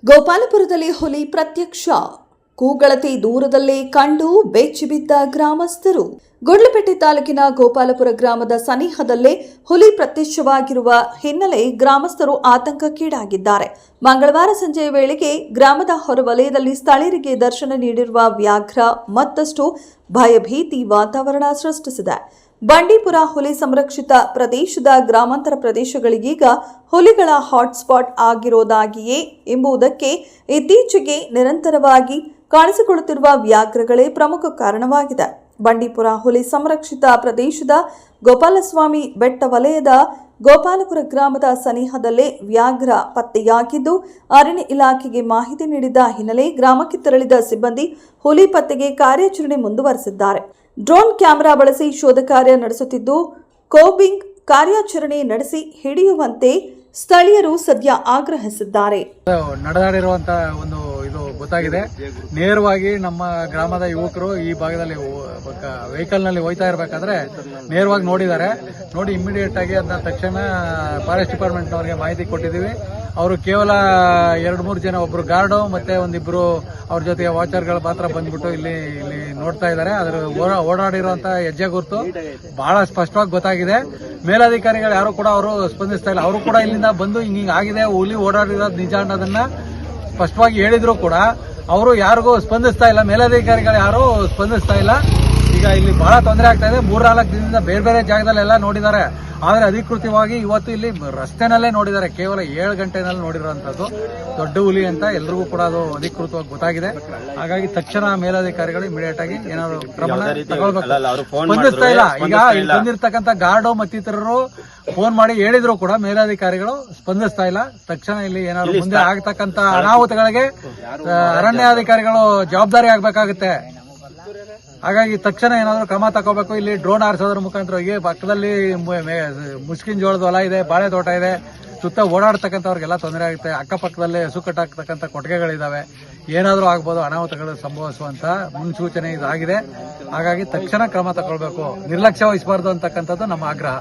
ಗೋಪಾಲಪುರದಲ್ಲಿ ಹುಲಿ ಪ್ರತ್ಯಕ್ಷ, ಕೂಗಳತೆ ದೂರದಲ್ಲೇ ಕಂಡು ಬೆಚ್ಚಿಬಿದ್ದ ಗ್ರಾಮಸ್ಥರು. ಗುಂಡ್ಲುಪೇಟೆ ತಾಲೂಕಿನ ಗೋಪಾಲಪುರ ಗ್ರಾಮದ ಸನಿಹದಲ್ಲೇ ಹುಲಿ ಪ್ರತ್ಯಕ್ಷವಾಗಿರುವ ಹಿನ್ನೆಲೆ ಗ್ರಾಮಸ್ಥರು ಆತಂಕಕ್ಕೀಡಾಗಿದ್ದಾರೆ. ಮಂಗಳವಾರ ಸಂಜೆಯ ವೇಳೆಗೆ ಗ್ರಾಮದ ಹೊರವಲಯದಲ್ಲಿ ಸ್ಥಳೀಯರಿಗೆ ದರ್ಶನ ನೀಡಿರುವ ವ್ಯಾಘ್ರ ಮತ್ತಷ್ಟು ಭಯಭೀತಿ ವಾತಾವರಣ ಸೃಷ್ಟಿಸಿದೆ. ಬಂಡೀಪುರ ಹುಲಿ ಸಂರಕ್ಷಿತ ಪ್ರದೇಶದ ಗ್ರಾಮಾಂತರ ಪ್ರದೇಶಗಳಿಗೀಗ ಹುಲಿಗಳ ಹಾಟ್ಸ್ಪಾಟ್ ಆಗಿರೋದಾಗಿಯೇ ಎಂಬುದಕ್ಕೆ ಇತ್ತೀಚೆಗೆ ನಿರಂತರವಾಗಿ ಕಾಣಿಸಿಕೊಳ್ಳುತ್ತಿರುವ ವ್ಯಾಘ್ರಗಳೇ ಪ್ರಮುಖ ಕಾರಣವಾಗಿದೆ. ಬಂಡೀಪುರ ಹುಲಿ ಸಂರಕ್ಷಿತ ಪ್ರದೇಶದ ಗೋಪಾಲಸ್ವಾಮಿ ಬೆಟ್ಟ ವಲಯದ ಗೋಪಾಲಪುರ ಗ್ರಾಮದ ಸನಿಹದಲ್ಲೇ ವ್ಯಾಘ್ರ ಪತ್ತೆಯಾಗಿದ್ದು, ಅರಣ್ಯ ಇಲಾಖೆಗೆ ಮಾಹಿತಿ ನೀಡಿದ ಹಿನ್ನೆಲೆ ಗ್ರಾಮಕ್ಕೆ ತೆರಳಿದ ಸಿಬ್ಬಂದಿ ಹುಲಿ ಪತ್ತೆಗೆ ಕಾರ್ಯಾಚರಣೆ ಮುಂದುವರೆಸಿದ್ದಾರೆ. ಡ್ರೋನ್ ಕ್ಯಾಮೆರಾ ಬಳಸಿ ಶೋಧ ಕಾರ್ಯ ನಡೆಸುತ್ತಿದ್ದು, ಕೋಬಿಂಗ್ ಕಾರ್ಯಾಚರಣೆ ನಡೆಸಿ ಹಿಡಿಯುವಂತೆ ಸ್ಥಳೀಯರು ಸದ್ಯ ಆಗ್ರಹಿಸಿದ್ದಾರೆ. ನಡೆದಾಡಿರುವಂತಹ ಒಂದು ಇದು ಗೊತ್ತಾಗಿದೆ. ನೇರವಾಗಿ ನಮ್ಮ ಗ್ರಾಮದ ಯುವಕರು ಈ ಭಾಗದಲ್ಲಿ ವೆಹಿಕಲ್ ನಲ್ಲಿ ಹೋಯ್ತಾ ಇರಬೇಕಾದ್ರೆ ನೇರವಾಗಿ ನೋಡಿದ್ದಾರೆ. ನೋಡಿ ಇಮಿಡಿಯೇಟ್ ಆಗಿ ಅದನ್ನ ತಕ್ಷಣ ಫಾರೆಸ್ಟ್ ಡಿಪಾರ್ಟ್ಮೆಂಟ್ ನವರಿಗೆ ಮಾಹಿತಿ ಕೊಟ್ಟಿದ್ದೀವಿ. ಅವರು ಕೇವಲ 2-3 ಜನ, ಒಬ್ರು ಗಾರ್ಡು ಮತ್ತೆ ಒಂದಿಬ್ರು ಅವ್ರ ಜೊತೆಗೆ ವಾಚರ್ಗಳು ಮಾತ್ರ ಬಂದ್ಬಿಟ್ಟು ಇಲ್ಲಿ ನೋಡ್ತಾ ಇದ್ದಾರೆ. ಅದರ ಓಡಾಡಿರುವಂತಹ ಹೆಜ್ಜೆ ಗುರುತು ಬಹಳ ಸ್ಪಷ್ಟವಾಗಿ ಗೊತ್ತಾಗಿದೆ. ಮೇಲಧಿಕಾರಿಗಳು ಯಾರು ಕೂಡ ಅವರು ಸ್ಪಂದಿಸ್ತಾ ಇಲ್ಲ. ಅವರು ಕೂಡ ಇಲ್ಲಿಂದ ಬಂದು ಹಿಂಗ ಆಗಿದೆ, ಹುಲಿ ಓಡಾಡಿರೋದು ನಿಜ ಅನ್ನೋದನ್ನ ಸ್ಪಷ್ಟವಾಗಿ ಹೇಳಿದ್ರು ಕೂಡ ಅವರು ಯಾರಿಗೂ ಸ್ಪಂದಿಸ್ತಾ ಇಲ್ಲ. ಮೇಲಧಿಕಾರಿಗಳು ಯಾರು ಸ್ಪಂದಿಸ್ತಾ ಇಲ್ಲ. ಈಗ ಇಲ್ಲಿ ಬಹಳ ತೊಂದರೆ ಆಗ್ತಾ ಇದೆ. 3-4 ದಿನದಿಂದ ಬೇರೆ ಬೇರೆ ಜಾಗದಲ್ಲೆಲ್ಲ ನೋಡಿದ್ದಾರೆ. ಆದರೆ ಅಧಿಕೃತವಾಗಿ ಇವತ್ತು ಇಲ್ಲಿ ರಸ್ತೆನಲ್ಲೇ ನೋಡಿದ್ದಾರೆ. ಕೇವಲ 7 ಗಂಟೆನಲ್ಲಿ ನೋಡಿರುವಂತದ್ದು ದೊಡ್ಡ ಹುಲಿ ಅಂತ ಎಲ್ರಿಗೂ ಕೂಡ ಅದು ಅಧಿಕೃತವಾಗಿ ಗೊತ್ತಾಗಿದೆ. ಹಾಗಾಗಿ ತಕ್ಷಣ ಮೇಲಧಿಕಾರಿಗಳು ಇಮಿಡಿಯೇಟ್ ಆಗಿ ಏನಾದ್ರು ಕ್ರಮ ತಗೊಳ್ಬೇಕು. ಸ್ಪಂದಿಸ್ತಾ ಇಲ್ಲ. ಈಗ ಇಲ್ಲಿ ಬಂದಿರತಕ್ಕಂಥ ಗಾರ್ಡು ಮತ್ತಿತರರು ಫೋನ್ ಮಾಡಿ ಹೇಳಿದ್ರು ಕೂಡ ಮೇಲಧಿಕಾರಿಗಳು ಸ್ಪಂದಿಸ್ತಾ ಇಲ್ಲ. ತಕ್ಷಣ ಇಲ್ಲಿ ಏನಾದ್ರು ಮುಂದೆ ಆಗ್ತಕ್ಕಂಥ ಅನಾಹುತಗಳಿಗೆ ಅರಣ್ಯಾಧಿಕಾರಿಗಳು ಜವಾಬ್ದಾರಿ ಆಗ್ಬೇಕಾಗುತ್ತೆ. ಹಾಗಾಗಿ ತಕ್ಷಣ ಏನಾದ್ರು ಕ್ರಮ ತಗೋಬೇಕು. ಇಲ್ಲಿ ಡ್ರೋನ್ ಹಾರಿಸೋದ್ರ ಮುಖಾಂತರ ಪಕ್ಕದಲ್ಲಿ ಮುಸ್ಕಿನ್ ಜೋಳದ ಹೊಲ ಇದೆ, ಬಾಳೆ ತೋಟ ಇದೆ. ಸುತ್ತ ಓಡಾಡ್ತಕ್ಕಂಥವ್ರಿಗೆಲ್ಲ ತೊಂದರೆ ಆಗುತ್ತೆ. ಅಕ್ಕಪಕ್ಕದಲ್ಲೇ ಹಸು ಕಟ್ಟಾಕ್ತಕ್ಕಂಥ ಕೊಟ್ಟಿಗೆಗಳಿದಾವೆ. ಏನಾದರೂ ಆಗ್ಬೋದು, ಅನಾಹುತಗಳು ಸಂಭವಿಸುವಂತ ಮುನ್ಸೂಚನೆ ಇದಾಗಿದೆ. ಹಾಗಾಗಿ ತಕ್ಷಣ ಕ್ರಮ ತಗೊಳ್ಬೇಕು, ನಿರ್ಲಕ್ಷ್ಯ ವಹಿಸಬಾರ್ದು ಅಂತಕ್ಕಂಥದ್ದು ನಮ್ಮ ಆಗ್ರಹ.